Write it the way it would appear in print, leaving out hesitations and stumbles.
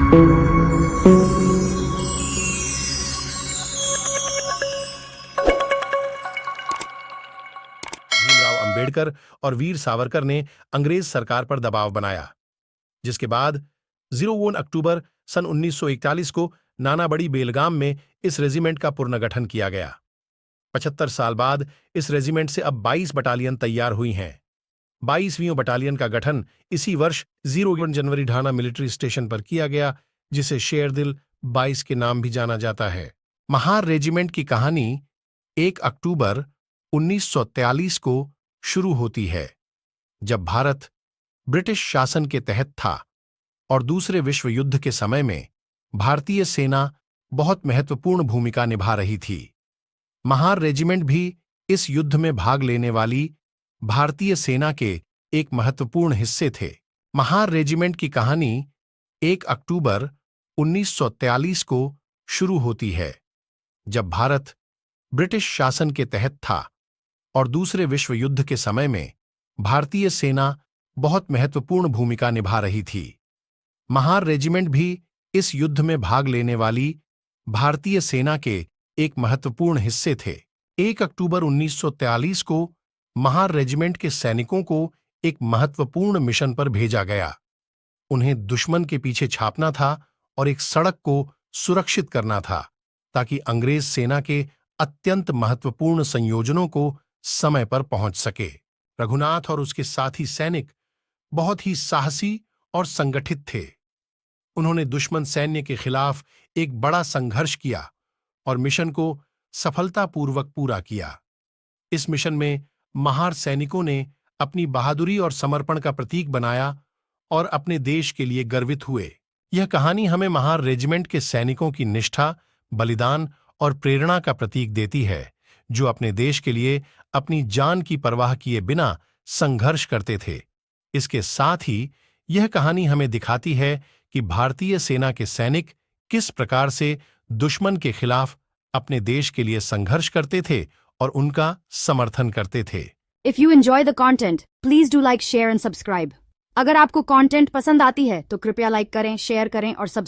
भीमराव अंबेडकर और वीर सावरकर ने अंग्रेज सरकार पर दबाव बनाया, जिसके बाद 01 अक्टूबर सन 1941 को नानाबड़ी बेलगाम में इस रेजिमेंट का पुनर्गठन किया गया। 75 साल बाद इस रेजिमेंट से अब 22 बटालियन तैयार हुई हैं। 22वीं बटालियन का गठन इसी वर्ष 01 जनवरी ढाना मिलिट्री स्टेशन पर किया गया, जिसे शेरदिल 22 के नाम भी जाना जाता है। महार रेजिमेंट की कहानी 1 अक्टूबर 1943 को शुरू होती है, जब भारत ब्रिटिश शासन के तहत था और दूसरे विश्व युद्ध के समय में भारतीय सेना बहुत महत्वपूर्ण भूमिका निभा रही थी। महार रेजिमेंट भी इस युद्ध में भाग लेने वाली भारतीय सेना के एक महत्वपूर्ण हिस्से थे। महार रेजिमेंट की कहानी 1 अक्टूबर 1943 को शुरू होती है, जब भारत ब्रिटिश शासन के तहत था और दूसरे विश्व युद्ध के समय में भारतीय सेना बहुत महत्वपूर्ण भूमिका निभा रही थी। महार रेजिमेंट भी इस युद्ध में भाग लेने वाली भारतीय सेना के एक महत्वपूर्ण हिस्से थे। 1 अक्टूबर 1943 को महार रेजिमेंट के सैनिकों को एक महत्वपूर्ण मिशन पर भेजा गया। उन्हें दुश्मन के पीछे छापना था और एक सड़क को सुरक्षित करना था, ताकि अंग्रेज सेना के अत्यंत महत्वपूर्ण संयोजनों को समय पर पहुंच सके। रघुनाथ और उसके साथी सैनिक बहुत ही साहसी और संगठित थे। उन्होंने दुश्मन सैन्य के खिलाफ एक बड़ा संघर्ष किया और मिशन को सफलतापूर्वक पूरा किया। इस मिशन में महार सैनिकों ने अपनी बहादुरी और समर्पण का प्रतीक बनाया और अपने देश के लिए गर्वित हुए। यह कहानी हमें महार रेजिमेंट के सैनिकों की निष्ठा, बलिदान और प्रेरणा का प्रतीक देती है, जो अपने देश के लिए अपनी जान की परवाह किए बिना संघर्ष करते थे। इसके साथ ही यह कहानी हमें दिखाती है कि भारतीय सेना के सैनिक किस प्रकार से दुश्मन के खिलाफ अपने देश के लिए संघर्ष करते थे और उनका समर्थन करते थे। If you enjoy the content, please do like, share and subscribe. अगर आपको कंटेंट पसंद आती है तो कृपया लाइक करें, शेयर करें और सब्सक्राइब